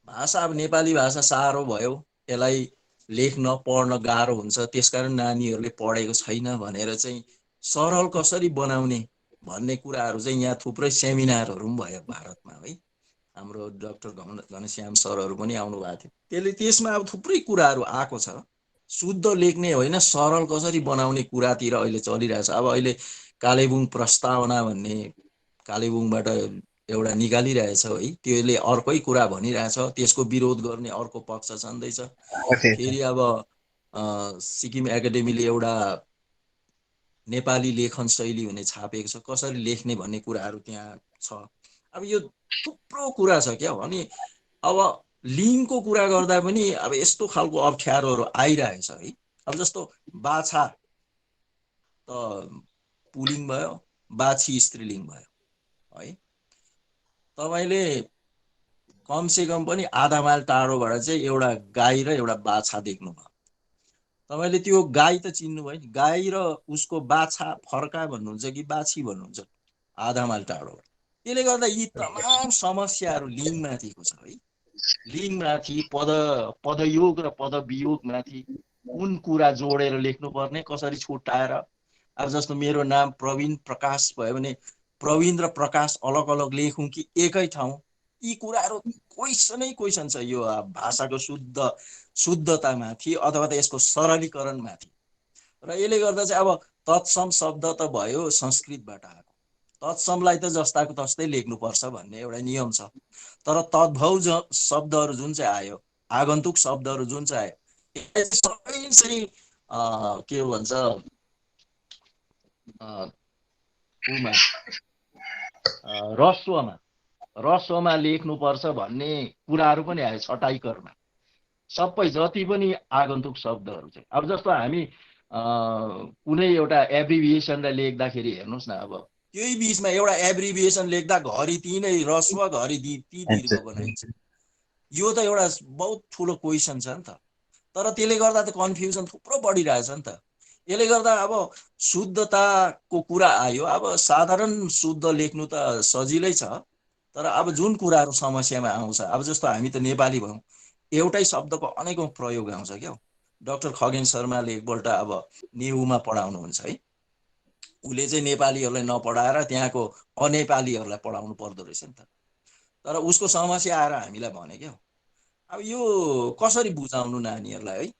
[SPEAKER 5] भाषा अब नेपाली भाषा साह्रो भयो, यसलाई लेख्न पढ्न गाह्रो हुन्छ, त्यसकारण नानीहरूले पढेको छैन भनेर चाहिँ सरल कसरी बनाउने भन्ने कुराहरू चाहिँ यहाँ थुप्रै सेमिनारहरू पनि भयो भारतमा है। हाम्रो डाक्टर घनश्याम सरहरू पनि आउनु भएको थियो। त्यसमा अब थुप्रै कुराहरू आएको छ। शुद्ध लेख्ने होइन, सरल कसरी बनाउने कुरातिर अहिले चलिरहेछ। अब अहिले कालेबुङ प्रस्तावना भन्ने कालेबुङबाट एउटा निकालिरहेछ है, त्यसले अर्कै कुरा भनिरहेछ, त्यसको विरोध गर्ने अर्को पक्ष छँदैछ। फेरि अब सिक्किम एकाडेमीले एउटा नेपाली लेखन शैली भन्ने छापेको छ, कसरी लेख्ने भन्ने कुराहरू त्यहाँ छ। अब यो थुप्रो कुरा छ क्या। अनि अब लिङ्गको कुरा गर्दा पनि अब यस्तो खालको अप्ठ्यारोहरू आइरहेछ है। अब जस्तो बाछा त पुलिङ्ग भयो, बाछी स्त्रीलिङ्ग भयो है। तपाईँले कमसेकम पनि आधा माइल टाढोबाट चाहिँ एउटा गाई र एउटा बाछा देख्नुभयो। तपाईँले त्यो गाई त चिन्नुभयो नि, गाई र उसको बाछा फर्का भन्नुहुन्छ कि बाछी भन्नुहुन्छ आधा माइल टाढोबाट। त्यसले गर्दा यी तमाम समस्याहरू लिङ्गमाथिको छ है। लिङ्गमाथि पदयोग र पदवियोगमाथि कुन कुरा जोडेर लेख्नुपर्ने, कसरी छुट्याएर। अब जस्तो मेरो नाम प्रवीण प्रकाश भयो भने प्रवीण र प्रकाश अलग अलग लेखौँ कि एकै ठाउँ, यी कुराहरू क्वेसन छ यो भाषाको शुद्धतामाथि अथवा त यसको सरलीकरणमाथि। र यसले गर्दा चाहिँ अब तत्सम शब्द त भयो संस्कृतबाट आएको, तत्समलाई त जस्ताको तस्तै लेख्नुपर्छ भन्ने एउटा नियम छ। तर तद्भव शब्दहरू जुन चाहिँ आयो, आगन्तुक शब्दहरू जुन चाहिँ आयो, सबै चाहिँ के भन्छ रस्वमा लेख्नुपर्छ भन्ने कुराहरू पनि आयो छटाइकरमा। सबै जति पनि आगन्तुक शब्दहरू चाहिँ अब जस्तो हामी कुनै एउटा एब्रिभिएसनलाई लेख्दाखेरि हेर्नुहोस् न, अब त्यही बिचमा एउटा एब्रिभिएसन लेख्दा घरि ती नै रस्व घरि ती दीर्घ बनाइन्छ। यो त एउटा बहुत ठुलो क्वेसन छ नि त। तर त्यसले गर्दा त कन्फ्युजन थुप्रो बढिरहेछ नि त। यसले गर्दा अब शुद्धताको कुरा आयो। अब साधारण शुद्ध लेख्नु त सजिलै छ, तर अब जुन कुराहरू समस्यामा आउँछ, अब जस्तो हामी त नेपाली भयौँ, एउटै शब्दको अनेकौं प्रयोग आउँछ क्या। डाक्टर खगेन शर्माले एकपल्ट अब नेहुमा पढाउनुहुन्छ है, उसले चाहिँ नेपालीहरूलाई नपढाएर त्यहाँको अनेपालीहरूलाई पढाउनु पर्दो रहेछ नि त। तर उसको समस्या आएर हामीलाई भने क्या, अब यो कसरी बुझाउनु नानीहरूलाई है।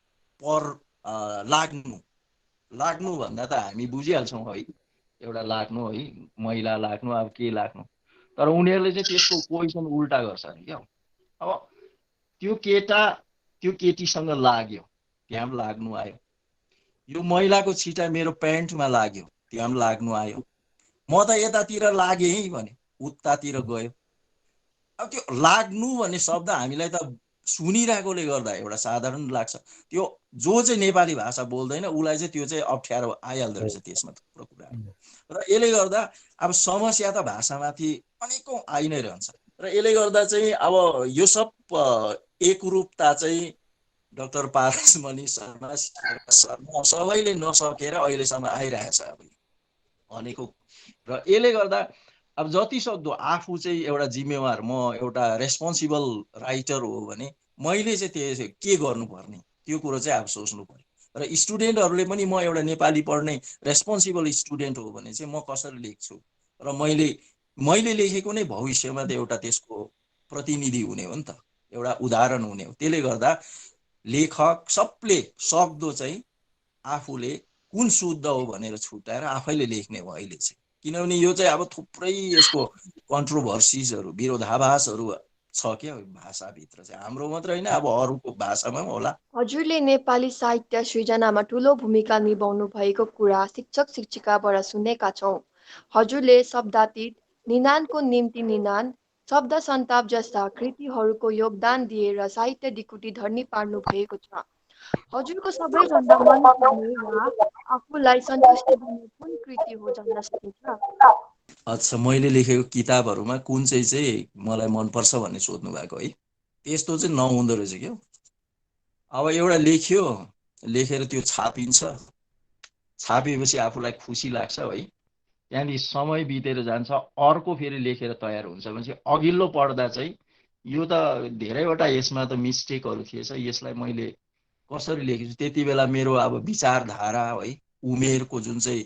[SPEAKER 5] लाग्नु भन्दा त हामी बुझिहाल्छौँ है, एउटा लाग्नु है, महिला लाग्नु, अब के लाग्नु। तर उनीहरूले चाहिँ त्यसको क्वेसन उल्टा गर्छ नि क्या। अब त्यो केटीसँग लाग्यो, त्यहाँ पनि लाग्नु आयो। यो महिलाको छिटा मेरो प्यान्टमा लाग्यो, त्यहाँ पनि लाग्नु आयो। म त यतातिर लागेँ है भने उतातिर गयो। अब त्यो लाग्नु भन्ने शब्द हामीलाई त सुनिरहेकोले गर्दा एउटा साधारण लाग्छ। त्यो जो चाहिँ नेपाली भाषा बोल्दैन उसलाई चाहिँ त्यो चाहिँ अप्ठ्यारो आइहाल्दो रहेछ त्यसमा थुप्रो कुराहरू। र यसले गर्दा अब समस्या त भाषामाथि अनेकौं आइ नै रहन्छ। र यसले गर्दा चाहिँ अब यो सब एकरूपता चाहिँ डाक्टर पारसमणि शर्मा सबैले नसकेर अहिलेसम्म आइरहेछ अब अनेकौं। र यसले गर्दा अब जति सक्दो आफू चाहिँ एउटा जिम्मेवार, म एउटा रेस्पोन्सिबल राइटर हो भने मैले चाहिँ त्यो के गर्नुपर्ने त्यो कुरो चाहिँ अब सोच्नु पर्यो। र स्टुडेन्टहरूले पनि म एउटा नेपाली पढ्ने रेस्पोन्सिबल स्टुडेन्ट हो भने चाहिँ म कसरी लेख्छु, र मैले लेखेको नै भविष्यमा त एउटा त्यसको प्रतिनिधि हुने हो नि त, एउटा उदाहरण हुने हो। त्यसले गर्दा लेखक सबले सक्दो चाहिँ आफूले कुन शुद्ध हो भनेर छुट्याएर आफैले लेख्ने हो अहिले चाहिँ। किनभने यो चाहिँ अब थुप्रै यसको कन्ट्रोभर्सिजहरू, विरोधाभासहरू छ क्या भाषाभित्र चाहिँ। हाम्रो मात्र होइन, अब अरूको भाषामा पनि होला।
[SPEAKER 4] हजुरले नेपाली साहित्य सृजनामा ठुलो भूमिका निभाउनु भएको कुरा शिक्षक शिक्षिकाबाट सुनेका छौँ। हजुरले शब्दातीत, निनादको निम्ति निनाद, शब्द सन्ताप जस्ता कृतिहरूको योगदान दिएर साहित्य ढिकुटी धर्नी पार्नु भएको छ। हजुरको सबैभन्दा मनपर्ने वा आफूलाई सन्तुष्टि दिने कुन कृति हो जान्न सकिन्छ?
[SPEAKER 5] अच्छा, मैले लेखेको किताबहरूमा कुन चाहिँ मलाई मनपर्छ भन्ने सोध्नु भएको है। त्यस्तो चाहिँ नहुँदो रहेछ क्या। अब एउटा लेख्यो, लेखेर त्यो छापिन्छ, छापेपछि आफूलाई खुसी लाग्छ है, त्यहाँदेखि समय बितेर जान्छ, अर्को फेरि लेखेर तयार हुन्छ भने अघिल्लो पढ्दा चाहिँ यो त धेरैवटा यसमा त मिस्टेकहरू थिएछ, यसलाई मैले कसरी लेखेछु। त्यति बेला मेरो अब विचारधारा है, उमेरको जुन चाहिँ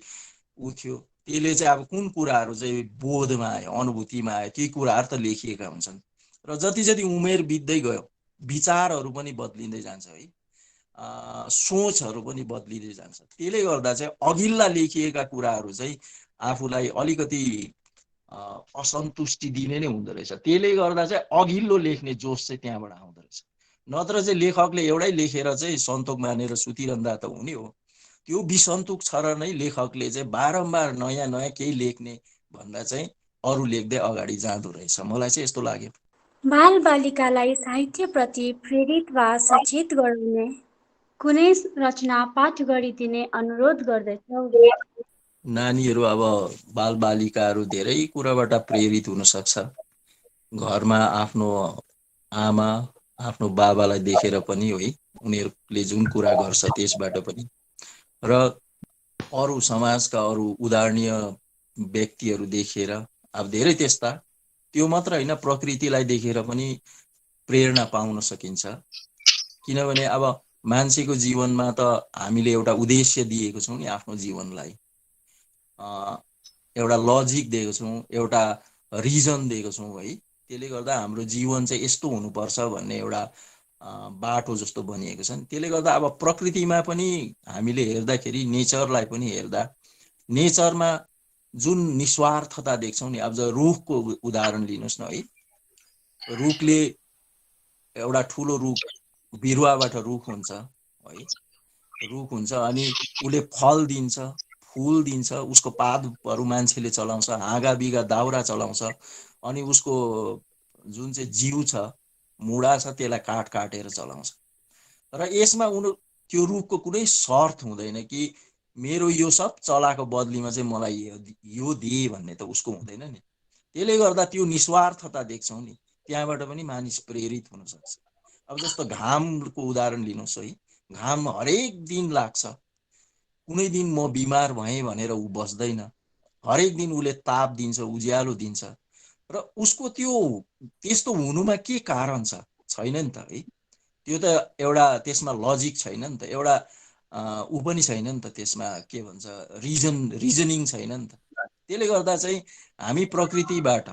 [SPEAKER 5] ऊ थियो, त्यसले चाहिँ अब कुन कुराहरू चाहिँ बोधमा आयो, अनुभूतिमा आयो, ती कुराहरू त लेखिएका हुन्छन्। र जति जति उमेर बित्दै गयो विचारहरू पनि बदलिँदै जान्छ है, सोचहरू पनि बदलिँदै जान्छ। त्यसले गर्दा चाहिँ अघिल्ला लेखिएका कुराहरू चाहिँ आफूलाई अलिकति असन्तुष्टि दिने नै हुँदो रहेछ। त्यसले गर्दा चाहिँ अघिल्लो लेख्ने जोस चाहिँ त्यहाँबाट आउँदो रहेछ। नत्र चाहिँ लेखकले एउटै लेखेर चाहिँ सन्तोक मानेर सुतिरहँदा त हुने हो। त्यो विसन्तोक छ र नै लेखकले चाहिँ बारम्बार नयाँ नयाँ केही लेख्ने भन्दा चाहिँ अरू लेख्दै अगाडि जाँदो रहेछ। मलाई चाहिँ यस्तो लाग्यो।
[SPEAKER 3] बाल बालिकालाई साहित्यप्रति प्रेरित वा सचेत गराउने कुनै रचना पाठ गरिदिने अनुरोध गर्दछौ?
[SPEAKER 5] नानीहरू अब बालबालिकाहरू धेरै कुराबाट प्रेरित हुन सक्छ। घरमा आफ्नो आमा आफ्नो बाबालाई देखेर पनि है, उनीहरूले जुन कुरा गर्छ त्यसबाट पनि, र अरू समाजका अरू उदाहरणीय व्यक्तिहरू देखेर, अब धेरै त्यस्ता, त्यो मात्र होइन प्रकृतिलाई देखेर पनि प्रेरणा पाउन सकिन्छ। किनभने अब मान्छेको जीवनमा त हामीले एउटा उद्देश्य दिएको छौँ नि, आफ्नो जीवनलाई एउटा लजिक दिएको छौँ, एउटा रिजन दिएको छौँ है। त्यसले गर्दा हाम्रो जीवन चाहिँ यस्तो हुनुपर्छ भन्ने एउटा बाटो जस्तो बनिएको छ नि। त्यसले गर्दा अब प्रकृतिमा पनि हामीले हेर्दाखेरि, नेचरलाई पनि हेर्दा, नेचरमा जुन निस्वार्थता देख्छौँ नि, अब रुखको उदाहरण लिनुहोस् न है। रुखले एउटा ठुलो रुख, बिरुवाबाट रुख हुन्छ है, रुख हुन्छ अनि उसले फल दिन्छ, फुल दिन्छ, उसको पातहरू मान्छेले चलाउँछ, हाँगा बिगा दाउरा चलाउँछ, अनि उसको जुन चाहिँ जिउ छ, मुढा छ, त्यसलाई काटेर चलाउँछ। र यसमा त्यो रुखको कुनै शर्त हुँदैन कि मेरो यो सब चलाएको बदलीमा चाहिँ मलाई यो दिए भन्ने त उसको हुँदैन नि। त्यसले गर्दा त्यो निस्वार्थता देख्छौँ नि, त्यहाँबाट पनि मानिस प्रेरित हुन सक्छ। अब जस्तो घामको उदाहरण लिनुहोस् है। घाम हरेक दिन लाग्छ, कुनै दिन म बिमार भएँ भनेर ऊ बस्दैन, हरेक दिन उसले ताप दिन्छ, उज्यालो दिन्छ। र उसको त्यस्तो हुनुमा के कारण छैन नि त है। त्यो त एउटा त्यसमा लजिक छैन नि त, एउटा ऊ पनि छैन नि त, त्यसमा के भन्छ रिजनिङ छैन नि त। त्यसले गर्दा चाहिँ हामी प्रकृतिबाट,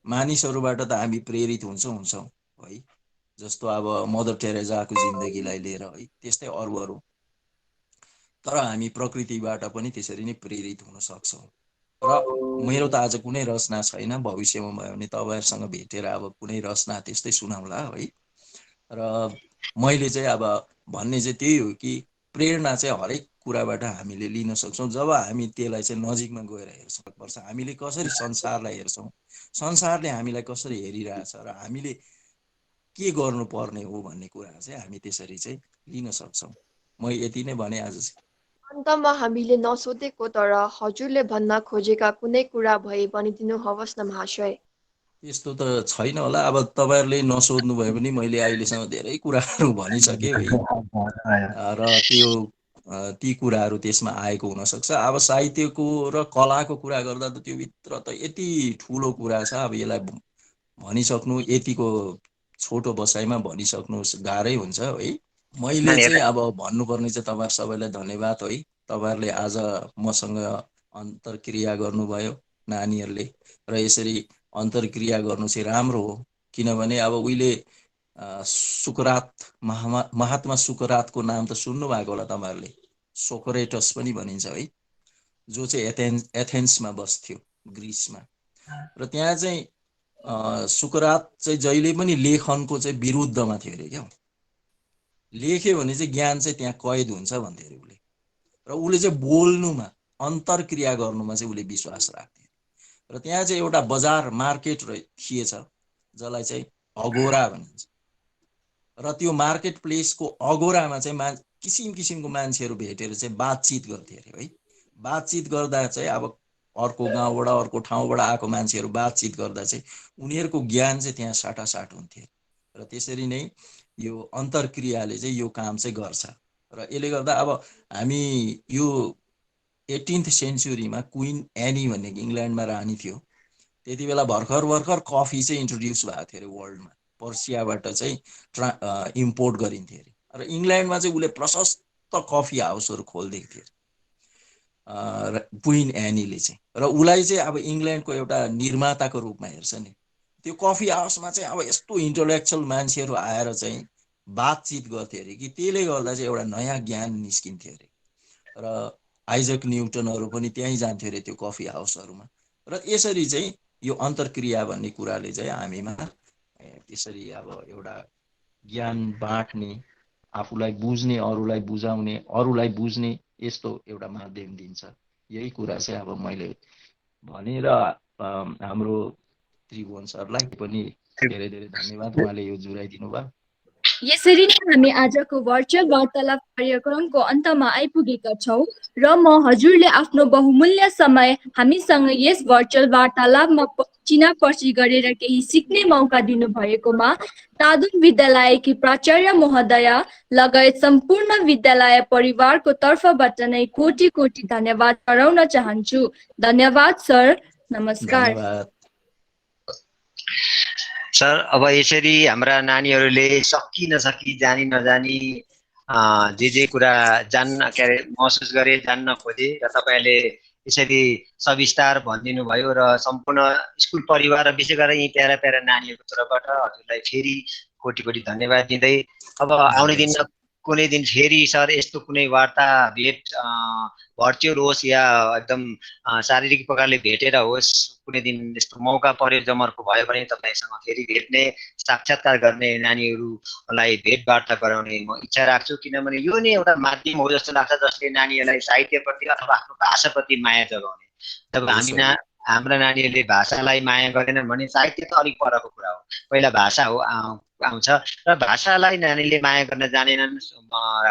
[SPEAKER 5] मानिसहरूबाट त हामी प्रेरित हुन्छौँ है। जस्तो अब मदर टेरेजाको जिन्दगीलाई लिएर है, त्यस्तै अरू। तर हामी प्रकृतिबाट पनि त्यसरी नै प्रेरित हुन सक्छौँ। र मेरो त आज कुनै रचना छैन, भविष्यमा भयो भने तपाईँहरूसँग भेटेर अब कुनै रचना त्यस्तै सुनाउला है। र मैले चाहिँ अब भन्ने चाहिँ त्यही हो कि प्रेरणा चाहिँ हरेक कुराबाट हामीले लिन सक्छौँ जब हामी त्यसलाई चाहिँ नजिकमा गएर हेर्छौँ। पर्छ हामीले कसरी संसारलाई हेर्छौँ, संसारले हामीलाई कसरी हेरिरहेछ र हामीले के गर्नुपर्ने हो भन्ने कुरा चाहिँ हामी त्यसरी चाहिँ लिन सक्छौँ। म यति नै भने आज चाहिँ।
[SPEAKER 4] अन्तमा हामीले नसोधेको तर हजुरले भन्न खोजेका कुनै कुरा भए भनिदिनु होस् न महाशय।
[SPEAKER 5] यस्तो त छैन होला, अब तपाईँहरूले नसोध्नु भयो भने मैले अहिलेसम्म धेरै कुराहरू भनिसकेँ है। र ती कुराहरू त्यसमा आएको हुनसक्छ। अब साहित्यको र कलाको कुरा गर्दा त त्यो भित्र त यति ठुलो कुरा छ, अब यसलाई भनिसक्नु यतिको छोटो बसाइमा भनिसक्नु गाह्रै हुन्छ है। मैले चाहिँ अब भन्नुपर्ने चाहिँ तपाईँहरू सबैलाई धन्यवाद है। तपाईँहरूले आज मसँग अन्तर्क्रिया गर्नुभयो नानीहरूले, र यसरी अन्तर्क्रिया गर्नु चाहिँ राम्रो हो। किनभने अब उहिले सुकरात, महात्मा सुकरातको नाम त सुन्नु भएको होला तपाईँहरूले, सोक्रेटस पनि भनिन्छ है, जो चाहिँ एथेन्समा बस्थ्यो ग्रिसमा। र त्यहाँ चाहिँ सुकरात चाहिँ जहिले पनि लेखनको चाहिँ विरुद्धमा थियो अरे क्या। लेख्यो भने चाहिँ ज्ञान चाहिँ त्यहाँ कैद हुन्छ भन्थ्यो अरे उसले। र उसले चाहिँ बोल्नुमा, अन्तर्क्रिया गर्नुमा चाहिँ उसले विश्वास राख्थ्यो। र त्यहाँ चाहिँ एउटा बजार मार्केट थिएछ जसलाई चाहिँ अगोरा भनिन्छ। र त्यो मार्केट प्लेसको अगोरामा चाहिँ किसिम किसिमको मान्छेहरू भेटेर चाहिँ बातचित गर्थे अरे है। बातचित गर्दा चाहिँ अब अर्को गाउँबाट अर्को ठाउँबाट आएको मान्छेहरू बातचित गर्दा चाहिँ उनीहरूको ज्ञान चाहिँ त्यहाँ साटासाट हुन्थ्यो। र त्यसरी नै यो अन्तर्क्रियाले चाहिँ यो काम चाहिँ गर्छ। र यसले गर्दा अब हामी यो 18th सेन्चुरीमा क्विन एनी भन्ने इङ्ल्यान्डमा रानी थियो, त्यति बेला भर्खर कफी चाहिँ इन्ट्रोड्युस भएको थियो अरे वर्ल्डमा, पर्सियाबाट चाहिँ इम्पोर्ट गरिन्थ्यो अरे। र इङ्ल्यान्डमा चाहिँ उसले प्रशस्त कफी हाउसहरू खोलिदिएको थियो क्विन एनीले चाहिँ। र उसलाई चाहिँ अब इङ्ल्यान्डको एउटा निर्माताको रूपमा हेर्छ नि। त्यो कफी हाउसमा चाहिँ अब यस्तो इन्टलेक्चुअल मान्छेहरू आएर चाहिँ बातचित गर्थे अरे कि त्यसले गर्दा चाहिँ एउटा नयाँ ज्ञान निस्किन्थ्यो अरे। र आइजक न्युटनहरू पनि त्यहीँ जान्थ्यो अरे त्यो कफी हाउसहरूमा। र यसरी चाहिँ यो अन्तर्क्रिया भन्ने कुराले चाहिँ हामीमा त्यसरी अब एउटा ज्ञान बाँड्ने, आफूलाई बुझ्ने, अरूलाई बुझाउने, अरूलाई बुझ्ने यस्तो एउटा माध्यम दिन्छ। यही कुरा चाहिँ अब मैले भने। र हाम्रो त्रिभुवन सरलाई पनि धेरै धेरै धन्यवाद, उहाँले यो जुराइदिनु भयो।
[SPEAKER 2] यसरी नै हामी आजको भर्चुअल वार्तालाप कार्यक्रमको अन्तमा आइपुगेका छौँ र म हजुरले आफ्नो बहुमूल्य समय हामीसँग यस भर्चुअल वार्तालापमा चिनापर्ची गरेर केही सिक्ने मौका दिनुभएकोमा तादुङ विद्यालयकी प्राचार्य महोदया लगायत सम्पूर्ण विद्यालय परिवारको तर्फबाट नै कोटी कोटी धन्यवाद चढाउन चाहन्छु। धन्यवाद सर, नमस्कार।
[SPEAKER 5] धन्यवाद।
[SPEAKER 1] सर अब यसरी हाम्रा नानीहरूले सकि नसकी जानी नजानी जे कुरा जान्न के अरे महसुस गरे जान्न खोजे र तपाईँहरूले यसरी सविस्तार भनिदिनु भयो र सम्पूर्ण स्कुल परिवार र विशेष गरेर यी प्यारा प्यारा नानीहरूको तर्फबाट हजुरलाई फेरि कोटी कोटी धन्यवाद दिँदै अब आउने दिनमा कुनै दिन फेरि सर यस्तो कुनै वार्ता भेट भर्चुअल होस् या एकदम शारीरिक प्रकारले भेटेर होस् कुनै दिन यस्तो मौका पर्यो जमर्को भयो भने तपाईँसँग फेरि भेट्ने साक्षात्कार गर्ने नानीहरूलाई भेटवार्ता गराउने म इच्छा राख्छु किनभने यो नै एउटा माध्यम हो जस्तो लाग्छ जसले नानीहरूलाई साहित्यप्रति अथवा आफ्नो भाषाप्रति माया जगाउने जब हाम्रा नानीहरूले भाषालाई माया गरेनन् भने साहित्य त अलिक परको कुरा हो पहिला भाषा हो आउँछ र भाषालाई नानीले माया गर्न जानेनन्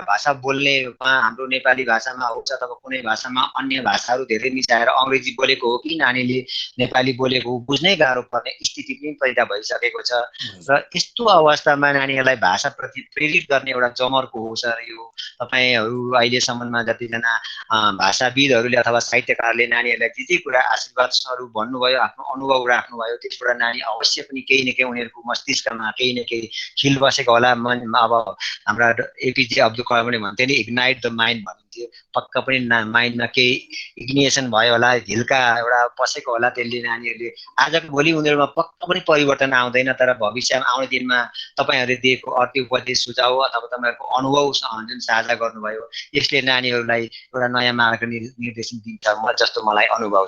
[SPEAKER 1] भाषा बोल्नेमा हाम्रो नेपाली भाषामा होस् अथवा कुनै भाषामा अन्य भाषाहरू धेरै मिसाएर अङ्ग्रेजी बोलेको हो कि नानीले नेपाली बोलेको हो बुझ्नै गाह्रो पर्ने स्थिति पनि पैदा भइसकेको छ र यस्तो अवस्थामा नानीहरूलाई भाषाप्रति प्रेरित गर्ने एउटा जमर्को हो सर यो तपाईँहरू अहिलेसम्ममा जतिजना भाषाविदहरूले अथवा साहित्यकारले नानीहरूलाई जे कुरा आशीर्वादहरू भन्नुभयो आफ्नो अनुभव राख्नुभयो त्यसबाट नानी अवश्य पनि केही न केही उनीहरूको मस्तिष्कमा केही न केही खिल बसेको होला अब हाम्रा एपीजे अब्दुल कलामले भन्थे नि इग्नाइट द माइन्ड भन्नुहुन्थ्यो पक्का पनि माइन्डमा केही इग्निएसन भयो होला झिल्का एउटा पसेको होला त्यसले नानीहरूले आजको भोलि उनीहरूमा पक्का पनि परिवर्तन आउँदैन तर भविष्यमा आउने दिनमा तपाईँहरूले दिएको अर्को उपदेश सुझाव अथवा तपाईँहरूको अनुभव जुन साझा गर्नुभयो यसले नानीहरूलाई एउटा नयाँ मार्ग निर्देशन दिन्छ जस्तो मलाई अनुभव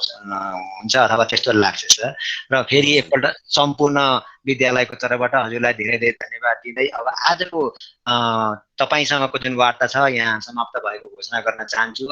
[SPEAKER 1] हुन्छ अथवा त्यस्तो लाग्छ सर र फेरि एकपल्ट सम्पूर्ण विद्यालयको तर्फबाट हजुरलाई धेरै धेरै धन्यवाद दिँदै अब आजको तपाईँसँगको जुन वार्ता छ यहाँ समाप्त भएको घोषणा गर्न चाहन्छु।